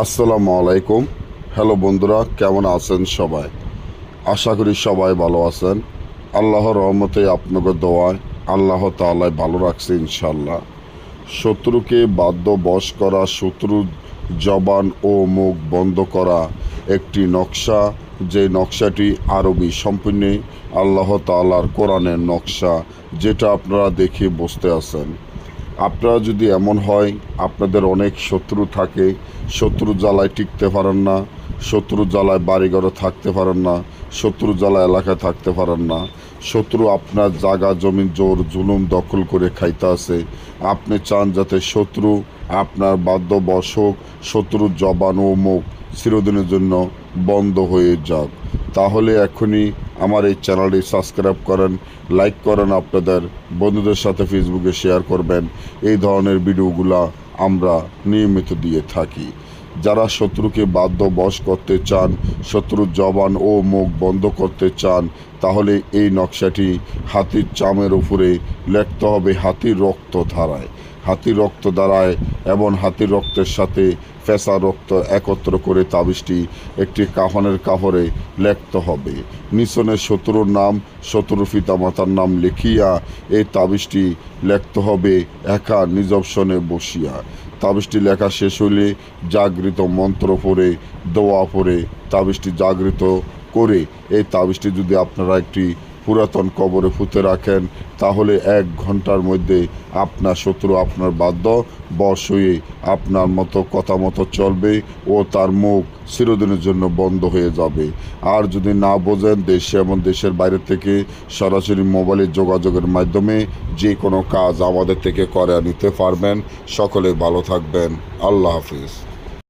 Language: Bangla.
আসসালামু আলাইকুম। হ্যালো বন্ধুরা, কেমন আছেন সবাই? আশা করি সবাই ভালো আছেন। আল্লাহর রহমতে আপনাকে দোয়ায় আল্লাহ তাআলা ভালো রাখছে ইনশাল্লাহ। শত্রুকে বাধ্য বশ করা, শত্রুর জবান ও মুখ বন্ধ করা একটি নকশা, যে নকশাটি আরবি সম্পূর্ণ আল্লাহ তাআলার কোরআনের নকশা, যেটা আপনারা দেখে বুঝতে আছেন। আপনারা যদি এমন হয় আপনাদের অনেক শত্রু থাকে, শত্রু জ্বালায় টিকতে পারেন না, শত্রু জ্বালায় বাড়িঘরে থাকতে পারেন না, শত্রু জ্বালায় এলাকায় থাকতে পারেন না, শত্রু আপনার জায়গা জমি জোর জুলুম দখল করে খাইতে আছে, আপনি চান যাতে শত্রু আপনার বাধ্যবশ হোক, শত্রুর জবান ও মুখ চিরদিনের জন্য বন্ধ হয়ে যাক, তাহলে এখনই আমার এই চ্যানেলটি সাবস্ক্রাইব করেন, লাইক করেন, আপনাদের বন্ধুদের সাথে ফেসবুকে শেয়ার করবেন। এই ধরনের ভিডিওগুলা আমরা নিয়মিত দিয়ে থাকি। যারা শত্রুকে বাধ্য বশ করতে চান, শত্রুর জবান ও মুখ বন্ধ করতে চান, তাহলে এই নকশাটি হাতির চামের উপরে লিখতে হবে হাতির রক্ত ধারায়, হাতির রক্ত দ্বারায় এবং হাতির রক্তের সাথে ফেঁসা রক্ত একত্র করে তাবিজটি একটি কাফনের কাপড়ে লিখতে হবে। নিচনে শত্রুর নাম, শত্রুর পিতামাতার নাম লিখিয়া এই তাবিজটি লিখতে হবে একা নিজবসনে বসিয়া। তাবিজটি লেখা শেষ হইলে জাগৃত মন্ত্র পড়ে, দোয়া পড়ে তাবিজটি জাগৃত করে এই তাবিজটি যদি আপনারা একটি পুরাতন কবরে পুঁতে রাখেন, তাহলে 1 ঘন্টার মধ্যে আপনার শত্রু আপনার বাধ্য বশ হয়ে আপনার মতো কথা মতো চলবে ও তার মুখ চিরদিনের জন্য বন্ধ হয়ে যাবে। আর যদি না বোঝেন, দেশে এবং দেশের বাইরে থেকে সরাসরি মোবাইলে যোগাযোগের মাধ্যমে যে কোনো কাজ আমাদের থেকে করে নিতে পারবেন। সকলে ভালো থাকবেন। আল্লাহ হাফিজ।